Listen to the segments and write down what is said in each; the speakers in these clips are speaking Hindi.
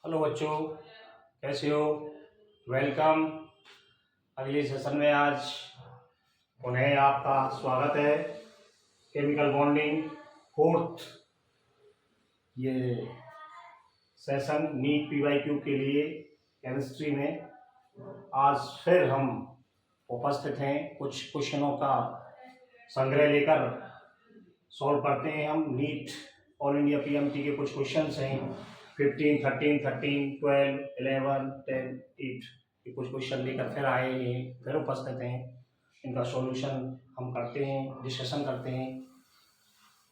हेलो बच्चों, कैसे हो? वेलकम। अगले सेशन में आज पुनः आपका स्वागत है। केमिकल बॉन्डिंग फोर्थ ये सेशन नीट PYQ के लिए केमिस्ट्री में आज फिर हम उपस्थित हैं। कुछ क्वेश्चनों का संग्रह लेकर सॉल्व करते हैं। हम नीट ऑल इंडिया PMT के कुछ क्वेश्चंस हैं 15, 13, 12, 11, 10, 8 ये कुछ क्वेश्चन लेकर फिर आए हैं, फिर उपस्थित हैं। इनका सॉल्यूशन हम करते हैं, डिस्कशन करते हैं।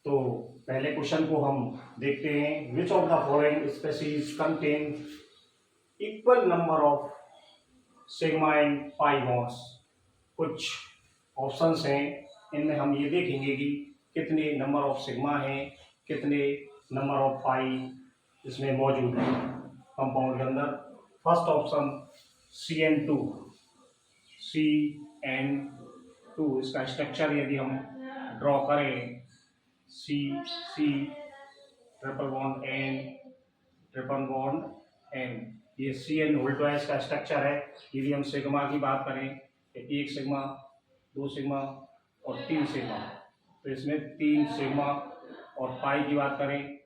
तो पहले क्वेश्चन को हम देखते हैं। Which of the following species contain equal number of sigma and pi bonds. कुछ ऑप्शंस हैं, इनमें हम ये देखेंगे कि कितने नंबर ऑफ सिग्मा हैं, कितने नंबर ऑफ पाई इसमें मौजूद है कंपाउंड के अंदर। First option CN2। इसका स्ट्रक्चर यदि हम ड्रॉ करें, C ट्रिपल बॉन्ड N, ये CN होल ट्वाइस का स्ट्रक्चर है। यदि हम सिग्मा की बात करें तो 1 सिग्मा, 2 सिग्मा और 3 सिग्मा, तो इसमें 3 सिग्मा। और पाई की बात करें,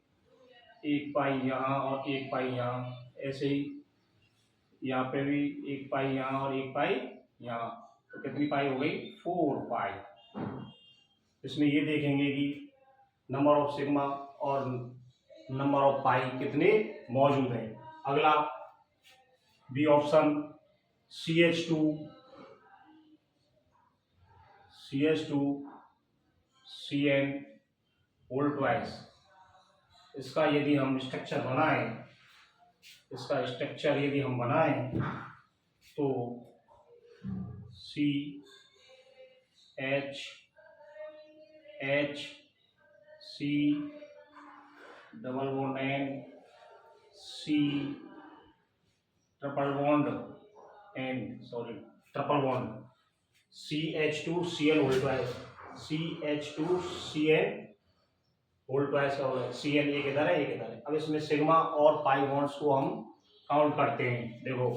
1 पाई यहाँ और 1 पाई यहाँ, ऐसे ही यहाँ पे भी 1 पाई यहाँ और 1 पाई यहाँ, तो कितनी पाई हो गई? 4 पाई। इसमें ये देखेंगे कि नंबर ऑफ सिग्मा और नंबर ऑफ पाई कितने मौजूद हैं। अगला B option CH2 CN whole twice. इसका यदि हम स्ट्रक्चर बनाएं, तो CH C double bond N C triple bond CH2CN whole twice. CH2CN whole twice का होगा। CN एक इधर है, एक इधर है। अब इसमें सिग्मा और पाई बॉन्ड्स को हम काउंट करते हैं। देखो,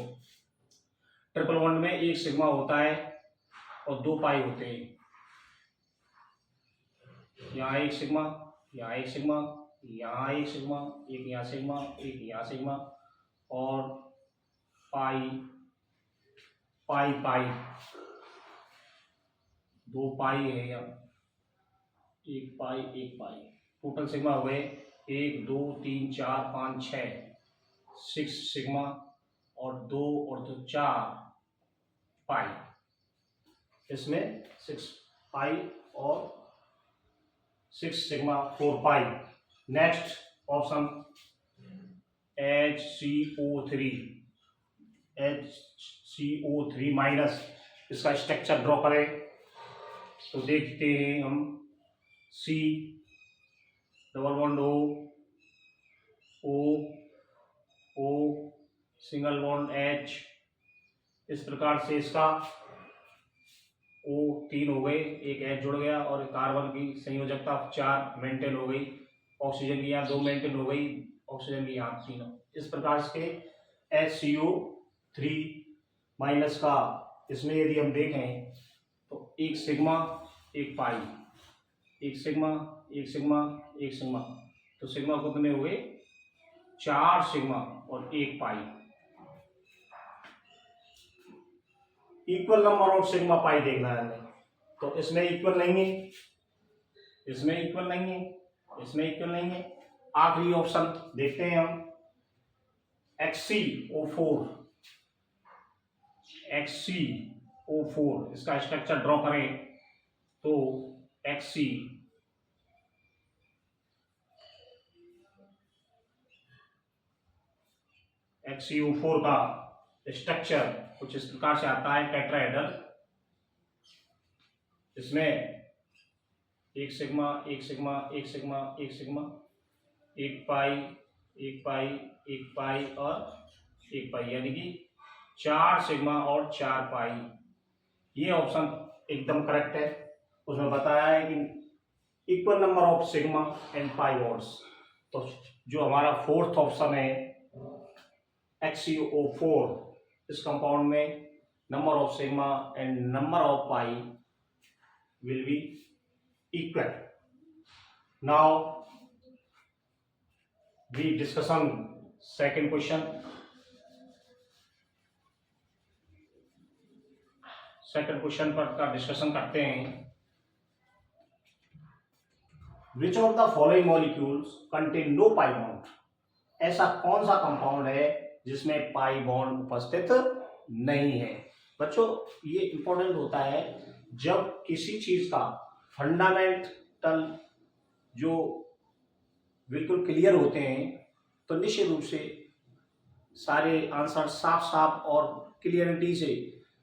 ट्रिपल बॉन्ड में 1 सिग्मा होता है और 2 पाई होते हैं। यहाँ 1 सिग्मा, यहाँ 1 सिग्मा, यहाँ 1 सिग्मा, एक यहाँ सिग्मा, एक यहाँ सिग्मा, और पाई 2 पाई है यहाँ, 1 पाई। टोटल सिग्मा हो गए 1 2 3 4 5 6 सिग्मा और 2 और 2 4 पाई। इसमें 6 पाई और 6 sigma 4 pi. Next option HCO3 minus. इसका स्ट्रक्चर ड्रॉ करें तो देखते हैं हम, C double bond O single bond H। इस प्रकार से इसका O 3 हो गए, एक H जुड़ गया और कार्बन की संयोजकता 4 मेंटेन हो गई। ऑक्सीजन की यहाँ 2 मेंटेन हो गई, ऑक्सीजन की यहाँ 3। इस प्रकार से HCO3 माइनस का इसमें यदि हम देखें तो 1 sigma 1 pi, 1 sigma 1 sigma 1 sigma, तो सिग्मा कितने हो गए? 4 सिग्मा और 1 pi. Equal number of sigma pi देखना है हमें, तो इसमें इक्वल नहीं है, इसमें इक्वल नहीं है, इसमें इक्वल नहीं है। आखिरी ऑप्शन देखते हैं हम, HCO4। इसका स्ट्रक्चर ड्रॉ करें तो HCO4 का स्ट्रक्चर कुछ इस प्रकार से आता है, टेट्राहेड्रल। इसमें 1 sigma 1 sigma 1 sigma 1 sigma, 1 pi 1 pi 1 पाई और 1 पाई, यानी कि 4 सिग्मा और 4 पाई। ये ऑप्शन एकदम करेक्ट है। उसमें बताया है कि equal number of sigma and pi bonds. तो जो हमारा फोर्थ ऑप्शन है HCO4, इस कंपाउंड में number of sigma and number of pi will be equal. Now we discuss on second question. Second question पर का डिस्कशन करते हैं. Which of the following molecules contain no pi bond. ऐसा कौन सा कंपाउंड है जिसमें पाई बॉन्ड उपस्थित नहीं है. बच्चों ये इंपॉर्टेंट होता है जब किसी चीज का फंडामेंटल जो बिल्कुल क्लियर होते हैं तो निश्चित रूप से सारे आंसर साफ साफ और क्लियरिटी से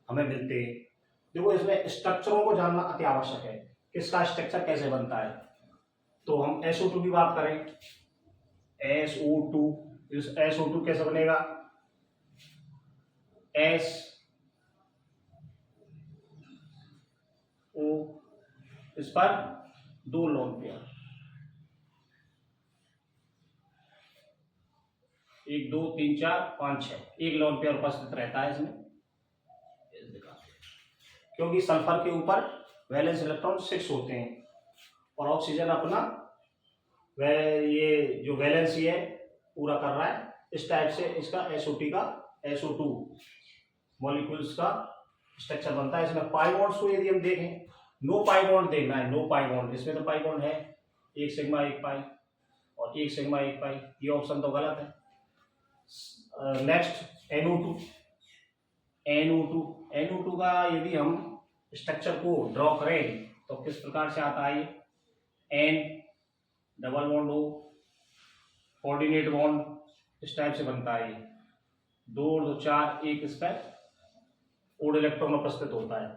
हमें मिलते हैं. देखो इसमें स्ट्रक्चरों को जानना अति आवश्यक है. किसका स्ट्रक्चर कैसे बनता है. तो हम SO2 की बात करें. SO2, इस SO2 कैसे बनेगा. SO, इस पर 2 लोन पेयर, 1 2 3 4 5 6, एक लोन पेयर उपस्थित रहता है इसमें. क्योंकि सल्फर के ऊपर वैलेंस इलेक्ट्रॉन 6 होते हैं और ऑक्सीजन अपना ये जो वैलेंसी है पूरा कर रहा है. इस टाइप से इसका SO2 मॉलिक्यूल्स का स्ट्रक्चर बनता है. इसमें पाई बॉन्ड्स को यदि हम देखें, नो पाई बॉन्ड देखना है. नो पाई बॉन्ड, इसमें तो पाई बॉन्ड है, 1 सिग्मा 1 पाई और 1 सिग्मा 1 पाई. ये ऑप्शन तो गलत है. नेक्स्ट NO2 का यदि हम स्ट्रक्चर को ड्रॉ करें तो किस प्रकार से आता है. N double bond O coordinate bond इस टाइप से बनता है. 2 और 2 4, एक इस पर ओड इलेक्ट्रॉन उपस्थित होता है.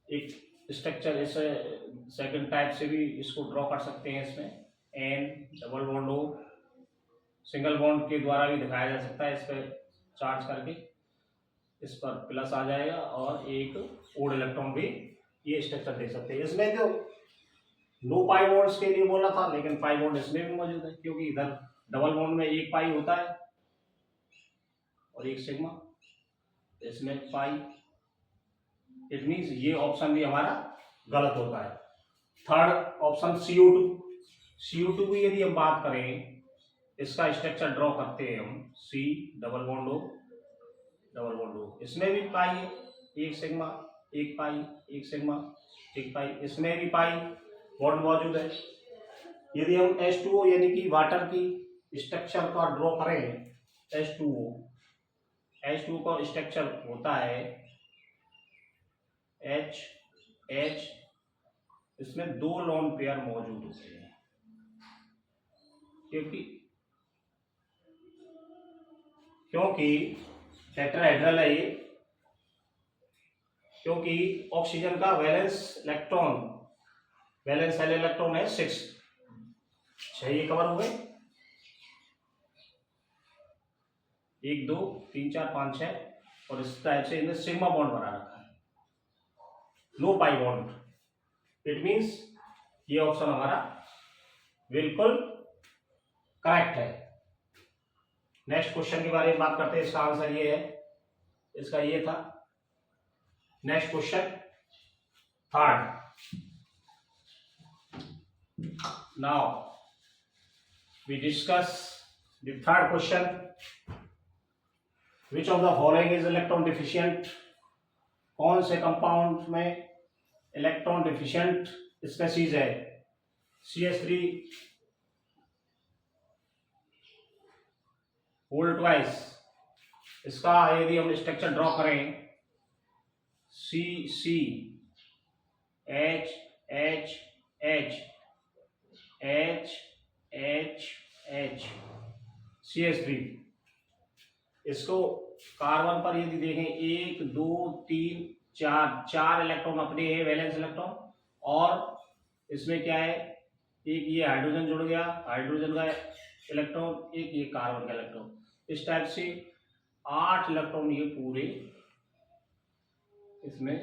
एक स्ट्रक्चर ऐसे सेकंड टाइप से भी इसको ड्रॉ कर सकते हैं. इसमें N double bond O single bond के द्वारा भी दिखाया जा सकता है. इस पर चार्ज करके इस पर प्लस आ जाएगा और एक ओड इलेक्ट्रॉन भी ये स्ट्रक्चर दे सकते हैं. इसमें जो नो पाई बॉन्ड्स के लिए बोला था, लेकिन पाई बॉन्ड इसमें भी मौजूद है क्योंकि इधर डबल बॉन्ड में 1 पाई होता है और 1 सिग्मा, इसमें पाई. इट मीन्स ये ऑप्शन भी हमारा गलत होता है. थर्ड ऑप्शन CO2 की यदि हम बात करें, इसका स्ट्रक्चर ड्रॉ करते हैं हम. C double bond O double bond O, इसमें भी पाई है, 1 सिग्मा 1 पाई, 1 सिग्मा 1 पाई. इसमें भी पाई बॉन्ड मौजूद है. यदि हम H2O यानी कि वाटर की स्ट्रक्चर का ड्रॉ करें, H2O का स्ट्रक्चर होता है H, इसमें 2 लोन पेयर मौजूद होते हैं क्योंकि टेट्राहेड्रल है ये. क्योंकि ऑक्सीजन का वैलेंस शेल इलेक्ट्रॉन है 6. ये कवर हो गए. 1 2 3 4 5 6 और इस टाइप से इन्हें सिग्मा बॉन्ड बना रखा है. No pi bond. It means ये ऑप्शन हमारा बिल्कुल करेक्ट है. नेक्स्ट क्वेश्चन के बारे में बात करते हैं. इसका आंसर ये है, इसका ये था. Next question third. Now we discuss the third question. Which of the following is electron deficient. कौन से कंपाउंड में इलेक्ट्रॉन डिफिशिएंट स्पेसीज है. CH3 whole twice. इसका यदि हम स्ट्रक्चर ड्रॉ करें, C H H H H H H CH3. इसको कार्बन पर यदि देखें 1 2 3 4 इलेक्ट्रॉन अपने है वैलेंस इलेक्ट्रॉन. और इसमें क्या है, एक ये हाइड्रोजन जुड़ गया, हाइड्रोजन का इलेक्ट्रॉन, एक ये कार्बन का इलेक्ट्रॉन. इस टाइप से 8 इलेक्ट्रॉन ये पूरे इसमें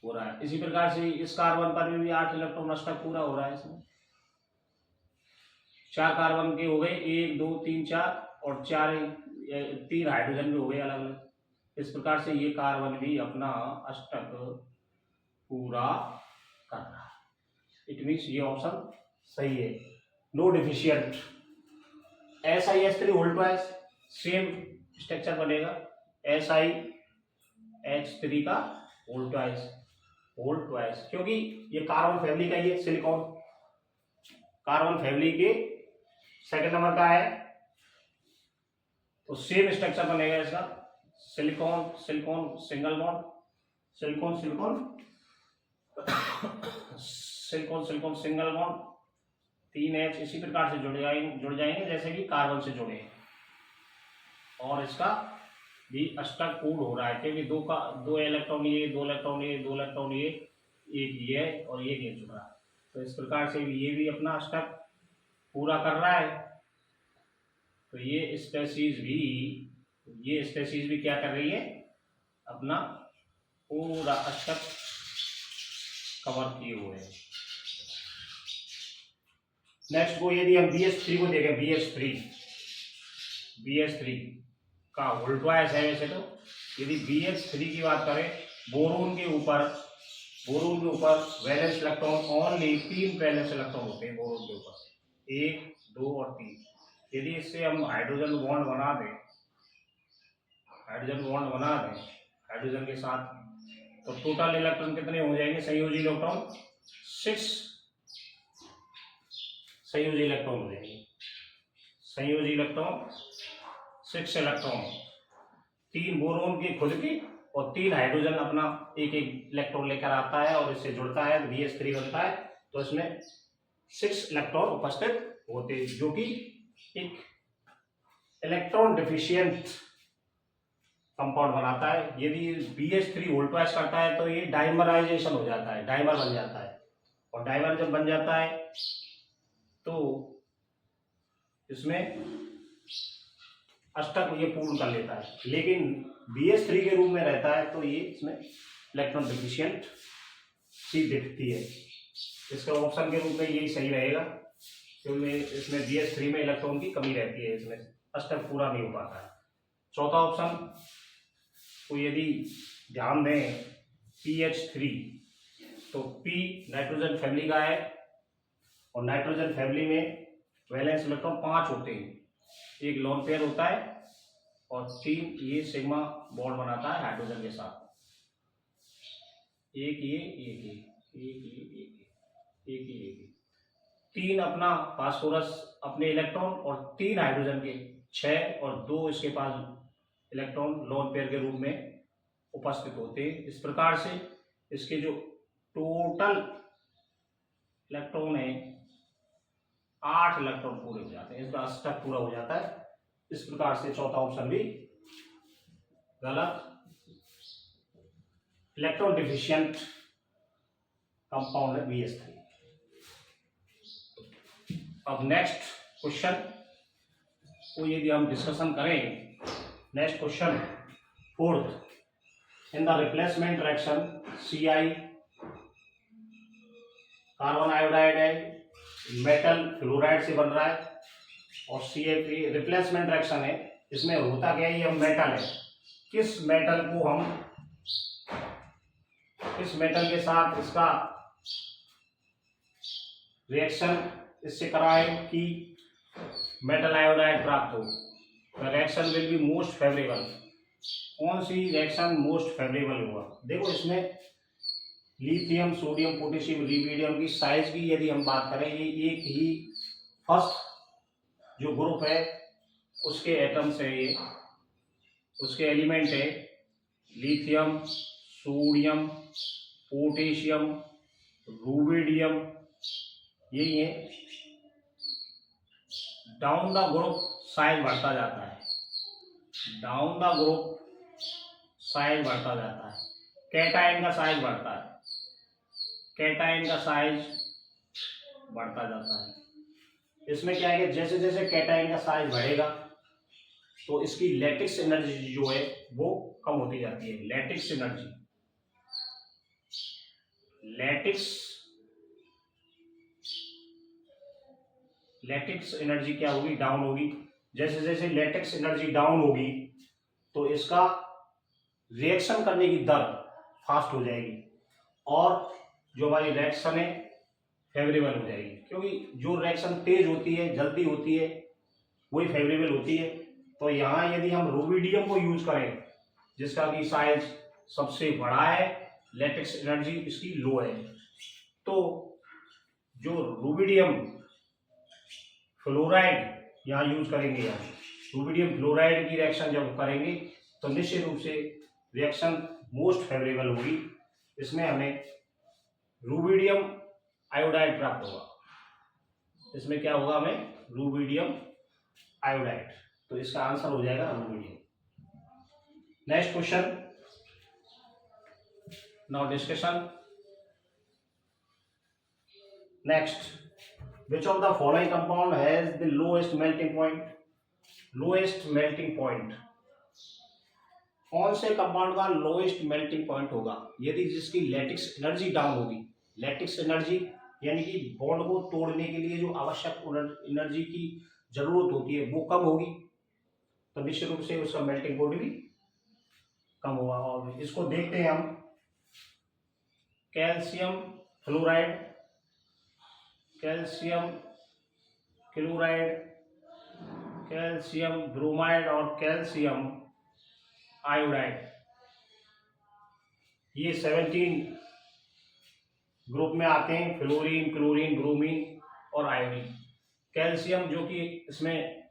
हो रहा है. इसी प्रकार से इस कार्बन पर भी 8 इलेक्ट्रॉन अष्टक पूरा हो रहा है. इसमें 4 कार्बन के हो गए, 1 2 3 4 और 4 3 हाइड्रोजन भी हो गए अलग अलग। इस प्रकार से ये कार्बन भी अपना अष्टक पूरा कर रहा है। इट मीन्स ये ऑप्शन सही है, no deficient. SiH3 hold twice same structure बनेगा, SiH3 का होल्ड ट्वाइस, क्योंकि ये कार्बन फैमिली का ये सिलिकॉन कार्बन फैमिली के सेकंड नंबर का है, तो सेम स्ट्रक्चर बनेगा इसका, silicon silicon single bond, silicon silicon silicon silicon single bond, 3H इसी प्रकार से जुड़ जाएंगे जैसे कि कार्बन से जुड़े हैं। और इसका भी अष्टक पूर्ण हो रहा है, क्योंकि दो इलेक्ट्रॉन ये, 2 इलेक्ट्रॉन ये, 2 इलेक्ट्रॉन ये, एक ये और एक ये जुड़ रहा है। तो इस प्रकार से ये भी अपना अष्टक पूरा कर रहा है। तो ये स्पेसीज भी क्या कर रही है, अपना पूरा अष्टक कवर किए हुए हैं। नेक्स्ट को यदि हम BH3 को देखें, BH3 का होल्ड-ट्वाइस है वैसे तो। यदि BH3 की बात करें, बोरोन के ऊपर valence electron only 3 valence electron होते हैं बोरोन के ऊपर, 1, 2 और 3। यदि इससे हम हाइड्रोजन बॉन्ड बना दें हाइड्रोजन के साथ, तो टोटल इलेक्ट्रॉन कितने हो जाएंगे, संयोजी इलेक्ट्रॉन 6 संयोजी इलेक्ट्रॉन हो जाएंगे, 6 इलेक्ट्रॉन, 3 बोरोन के खुद की और 3 हाइड्रोजन अपना एक इलेक्ट्रॉन लेकर आता है और इससे जुड़ता है, BH3 बनता है। तो इसमें 6 इलेक्ट्रॉन उपस्थित होते हैं, जो कि एक इलेक्ट्रॉन डिफिशियंट कंपाउंड बनाता है। यदि BH3 वोल्टवाइज करता है तो ये डाइमराइजेशन हो जाता है, डाइमर बन जाता है, और डाइमर जब बन जाता है तो इसमें अष्टक ये पूर्ण कर लेता है। लेकिन BH3 के रूप में रहता है तो ये इसमें इलेक्ट्रॉन डिफिशियंट सी दिखती है। इसका ऑप्शन के रूप में यही सही रहेगा, क्योंकि इसमें BH3 में इलेक्ट्रॉन की कमी रहती है, इसमें अष्टक पूरा नहीं हो पाता है। चौथा ऑप्शन को यदि ध्यान दें, PH3, तो P नाइट्रोजन फैमिली का है और नाइट्रोजन फैमिली में वैलेंस इलेक्ट्रॉन 5 होते हैं, एक लोन पेयर होता है और 3 ये सिग्मा बॉन्ड बनाता है हाइड्रोजन के साथ, एक ये 3 अपना फास्फोरस अपने इलेक्ट्रॉन और 3 हाइड्रोजन के 6 और 2 इसके पास इलेक्ट्रॉन लोन पेयर के रूप में उपस्थित होते हैं। इस प्रकार से इसके जो टोटल इलेक्ट्रॉन है 8 इलेक्ट्रॉन पूरे हो जाते हैं, इसका अष्टक पूरा हो जाता है। इस प्रकार से चौथा ऑप्शन भी गलत, इलेक्ट्रॉन डिफिशियंट कंपाउंड है BH3। अब नेक्स्ट क्वेश्चन को यदि हम डिस्कशन करें, next question 4th, in the replacement reaction Ci carbon iodide है, मेटल फ्लोराइड से बन रहा है, और CF रिप्लेसमेंट रिएक्शन है। इसमें होता क्या है, ये मेटल है, किस मेटल के साथ इसका रिएक्शन इससे कराए कि मेटल आयोडाइड प्राप्त हो। The reaction will be most favourable. कौन सी रिएक्शन मोस्ट फेवरेबल होगा, देखो इसमें लिथियम, सोडियम, पोटेशियम, रुबिडियम की साइज की यदि हम बात करें, ये एक ही फर्स्ट जो ग्रुप है उसके एटम्स है, ये उसके एलिमेंट है, लिथियम, सोडियम, पोटेशियम, रुबिडियम, यही है। डाउन द ग्रुप साइज बढ़ता जाता है, डाउन द ग्रुप साइज बढ़ता जाता है, कैटायन का साइज बढ़ता है, कैटायन का साइज बढ़ता जाता है। इसमें क्या है कि जैसे जैसे कैटायन का साइज बढ़ेगा तो इसकी लैटिक्स एनर्जी जो है वो कम होती जाती है। लैटिक्स एनर्जी क्या होगी, डाउन होगी। जैसे जैसे लैटेक्स एनर्जी डाउन होगी तो इसका रिएक्शन करने की दर फास्ट हो जाएगी और जो हमारी रिएक्शन है फेवरेबल हो जाएगी, क्योंकि जो रिएक्शन तेज होती है, जल्दी होती है, वही फेवरेबल होती है। तो यहाँ यदि हम रूबिडियम को यूज करें जिसका कि साइज सबसे बड़ा है, लैटेक्स एनर्जी इसकी लो है, तो जो रूबिडियम फ्लोराइड यहाँ यूज करेंगे, यहाँ रूबिडियम फ्लोराइड की रिएक्शन जब करेंगे तो निश्चित रूप से रिएक्शन मोस्ट फेवरेबल होगी। इसमें हमें रूबिडियम आयोडाइड प्राप्त होगा। इसमें क्या होगा, हमें रूबिडियम आयोडाइड, तो इसका आंसर हो जाएगा rubidium. Next question, now discussion. Next, which of the following compound has the lowest melting point? lowest melting point, कौन से कंपाउंड का लोएस्ट मेल्टिंग पॉइंट होगा यदि जिसकी लैटिक्स एनर्जी डाउन होगी। लैटिक्स एनर्जी यानी कि बॉन्ड को तोड़ने के लिए जो आवश्यक एनर्जी की जरूरत होती है वो कम होगी, तो निश्चित रूप से उसका मेल्टिंग पॉइंट भी कम होगा। और इसको देखते हैं हम, calcium fluoride, calcium chloride, calcium bromide और कैल्शियम आयोडाइड, ये 17 ग्रुप में आते हैं, फ्लोरीन, क्लोरीन, ब्रोमीन और आयोडीन। कैल्शियम जो कि इसमें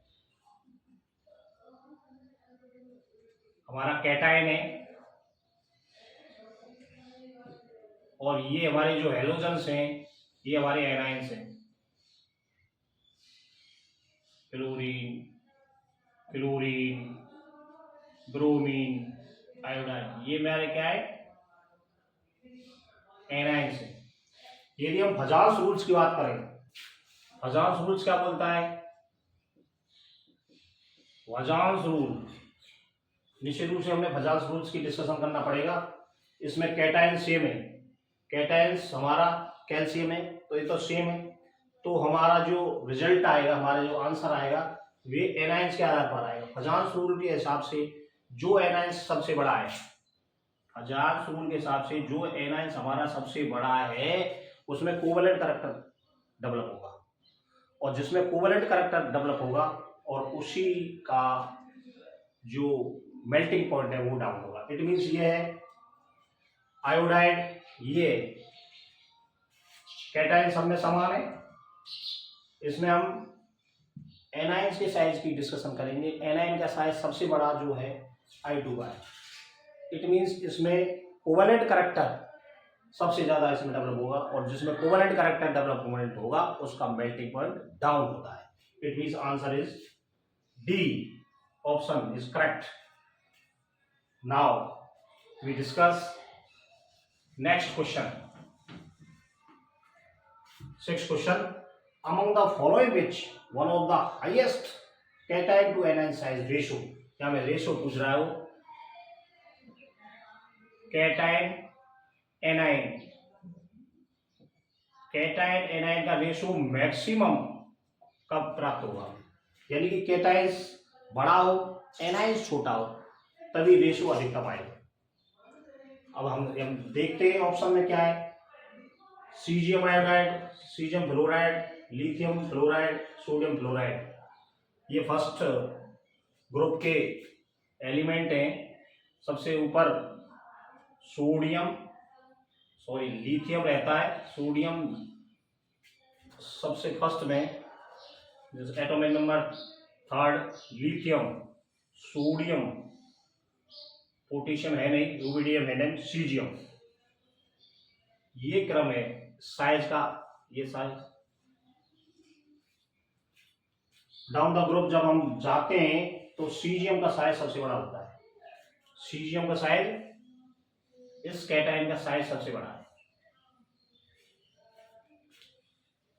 हमारा कैटायन है, और ये हमारे जो हेलोजन्स हैं ये हमारे एनायंस हैं, फ्लोरीन, क्लोरीन, ब्रोमीन, आयोडाइन, ये मेरे क्या है, एनायंस है। यदि हम हजार्स रूल्स की बात करें, हजार्स रूल्स क्या बोलता है, हजार्स रूल, निश्चित रूप से हमने हजार्स रूल्स की डिस्कशन करना पड़ेगा। इसमें कैटायन सेम है, कैटायंस हमारा कैल्शियम है तो ये तो सेम है, तो हमारा जो रिजल्ट आएगा, हमारा जो आंसर आएगा वे एनायंस के आधार पर आएगा। हजार्स रूल के हिसाब से जो एनायंस सबसे बड़ा है, हजार्स रूल के हिसाब से जो एनायंस हमारा सबसे बड़ा है उसमें कोवलेंट करैक्टर डेवलप होगा, और जिसमें कोवलेंट करैक्टर डेवलप होगा और उसी का जो मेल्टिंग पॉइंट है वो डाउन होगा। इट मीन्स ये है आयोडाइड, ये कैटायन सब में समान है। इसमें हम एनायंस के साइज की डिस्कशन करेंगे। एनायन का साइज सबसे बड़ा जो है I2 का है। इट मीन्स इसमें कोवलेंट करैक्टर सबसे ज्यादा इसमें डेवलप होगा, और जिसमें कोवलेंट करैक्टर डेवलपमेंट होगा उसका मेल्टिंग पॉइंट डाउन होता है। It means answer is D, option is correct. Now we discuss next question, 6th question, among the following which one of the highest cation to anion size ratio, क्या मैं रेशियो पूछ रहा हूं, कैटायन एनायन, कैटायन एनायन का रेशियो मैक्सिमम कब प्राप्त होगा, यानी कि कैटायंस बड़ा हो एनायंस छोटा हो तभी रेशियो अधिकतम आएगा। अब हम देखते हैं ऑप्शन में क्या है, caesium iodide, caesium fluoride, lithium fluoride, sodium fluoride, ये फर्स्ट ग्रुप के एलिमेंट हैं। सबसे ऊपर लिथियम रहता है, सोडियम सबसे फर्स्ट में, atomic number 3rd, lithium, sodium, potassium है नहीं, रूबिडियम है नहीं, सीजियम, ये क्रम है साइज का। ये साइज डाउन द ग्रुप जब हम जाते हैं तो सीजियम का साइज सबसे बड़ा होता है, सीजियम का साइज, इस कैटायन का साइज सबसे बड़ा है।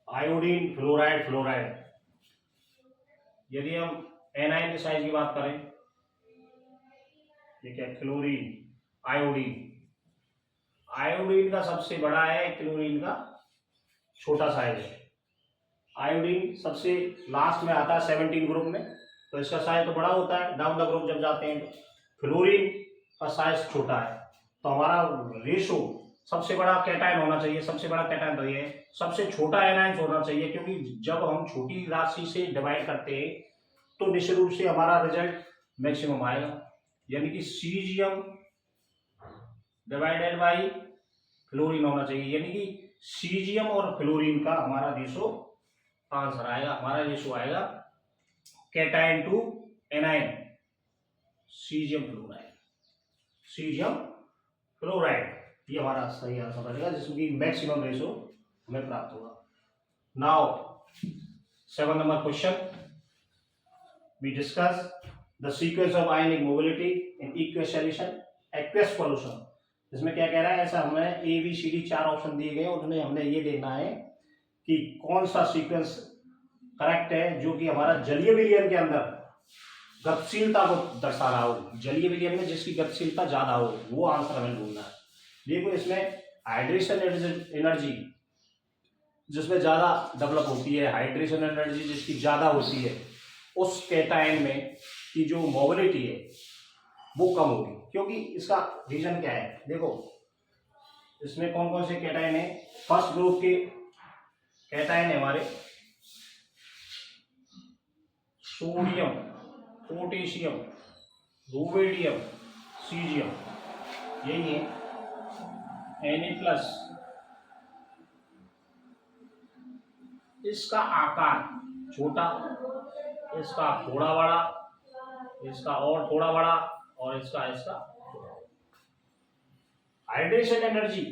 आयोडीन, फ्लोराइड, फ्लोराइड, यदि हम एनायन के साइज की बात करें, ये क्या, क्लोरीन, आयोडीन, आयोडीन का सबसे बड़ा है, क्लोरीन का छोटा साइज है। आयोडीन सबसे लास्ट में आता है 17 ग्रुप में, तो इसका साइज तो बड़ा होता है, डाउन द ग्रुप जब जाते हैं। फ्लोरीन का साइज छोटा है, तो हमारा रेशो सबसे बड़ा कैटायन होना चाहिए, सबसे बड़ा कैटायन तो ये है, सबसे छोटा एनायन होना चाहिए, क्योंकि जब हम छोटी राशि से डिवाइड करते हैं तो निश्चित रूप से हमारा रिजल्ट मैक्सिमम आएगा, यानी कि सीजियम डिवाइडेड बाई फ्लोरीन होना चाहिए, यानी कि सीजियम और फ्लोरीन का हमारा रेशो आंसर आएगा, हमारा रेशो आएगा cation to anion caesium fluoride, caesium fluoride, ये हमारा सही आंसर बनेगा, जिसमें कि मैक्सिमम रेशो हमें प्राप्त होगा। Now 7 number question, we discuss the sequence of ionic mobility in aqueous solution, aqueous solution। इसमें क्या कह रहा है, ऐसा हमें A B C D 4 option दिए गए, उसमें हमने ये देखना है कि कौन सा सीक्वेंस करेक्ट है जो कि हमारा जलीय विलयन के अंदर गतिशीलता को दर्शा रहा हो, जलीय विलयन में जिसकी गतिशीलता ज्यादा हो, वो आंसर हमें ढूंढना है। देखो इसमें हाइड्रेशन एनर्जी जिसमें ज्यादा डेवलप होती है, हाइड्रेशन एनर्जी जिसकी ज्यादा होती है, उस कैटायन में की जो मोबिलिटी है वो कम होगी, क्योंकि इसका रीजन क्या है। देखो इसमें कौन कौन से कैटायन है, फर्स्ट ग्रुप के कैटायन है हमारे सोडियम, पोटेशियम, रुबिडियम, सीजियम, यही है Na+। इसका आकार छोटा, इसका थोड़ा बड़ा, इसका और थोड़ा बड़ा, और इसका हाइड्रेशन एनर्जी,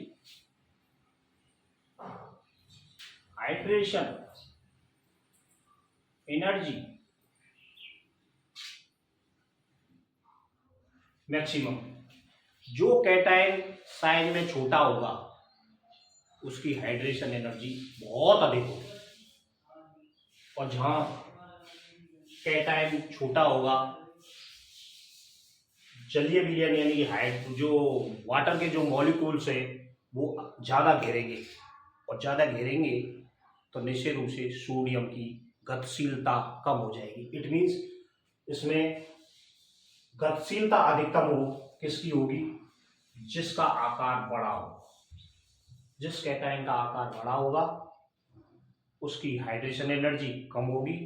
मैक्सिमम। जो कैटायन साइज में छोटा होगा उसकी हाइड्रेशन एनर्जी बहुत अधिक होगी, और जहां कैटायन छोटा होगा, जलीय विलयन यानी कि जो वाटर के जो मॉलिक्यूल्स है वो ज्यादा घेरेंगे, और ज्यादा घेरेंगे तो निश्चित रूप से सोडियम की गतिशीलता कम हो जाएगी। इट मीन्स इसमें गतिशीलता अधिकतम हो किसकी होगी, जिसका आकार बड़ा हो। जिस कैटायन का आकार बड़ा होगा उसकी हाइड्रेशन एनर्जी कम होगी,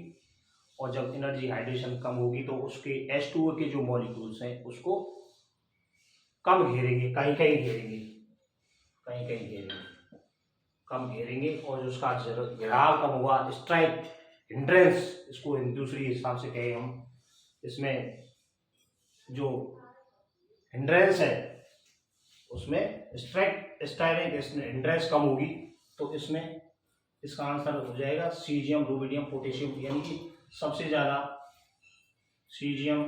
और जब एनर्जी हाइड्रेशन कम होगी तो उसके H2O के जो मॉलिक्यूल्स हैं उसको कम घेरेंगे, कहीं कहीं घेरेंगे, कम घेरेंगे, और उसका घेराव कम होगा। स्ट्राइक हिंड्रेंस, इसको दूसरी हिसाब से कहें हम, इसमें जो हिंड्रेंस है उसमें स्ट्राइक हिंड्रेंस कम होगी, तो इसमें इसका आंसर हो जाएगा सीजियम, रुबिडियम, पोटेशियम, यानी कि सबसे ज़्यादा सीजियम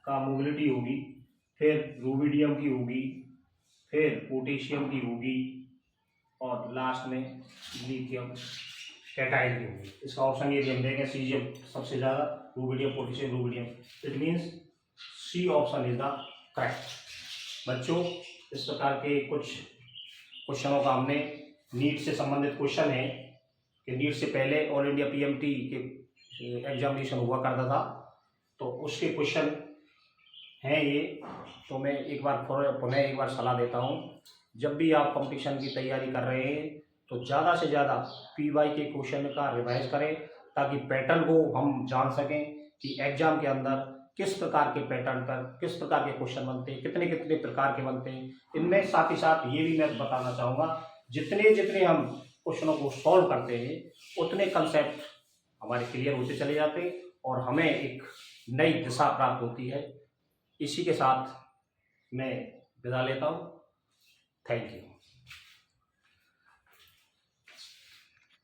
का मोबिलिटी होगी, फिर रुबिडियम की होगी, फिर पोटेशियम की होगी, और लास्ट में लिथियम कैटायन की होगी। इसका ऑप्शन ये हम देंगे सीजियम सबसे ज़्यादा, rubidium, potassium, rubidium. It means C option is the correct. बच्चों इस प्रकार के कुछ क्वेश्चनों का हमने नीट से संबंधित क्वेश्चन है कि नीट से पहले ऑल इंडिया पीएमटी के एग्जामिनेशन हुआ करता था, तो उसके क्वेश्चन हैं ये। तो मैं एक बार पुनः एक बार सलाह देता हूँ, जब भी आप कंपटीशन की तैयारी कर रहे हैं तो ज़्यादा से ज़्यादा पीवाई के क्वेश्चन का रिवाइज करें, ताकि पैटर्न को हम जान सकें कि एग्जाम के अंदर किस प्रकार के पैटर्न पर किस प्रकार के क्वेश्चन बनते हैं, कितने कितने प्रकार के बनते हैं। इनमें साथ ही साथ ये भी मैं बताना चाहूँगा, जितने जितने हम क्वेश्चनों को सॉल्व करते हैं उतने कंसेप्ट हमारे क्लियर होते चले जाते हैं, और हमें एक नई दिशा प्राप्त होती है। इसी के साथ मैं विदा लेता हूँ। Thank you.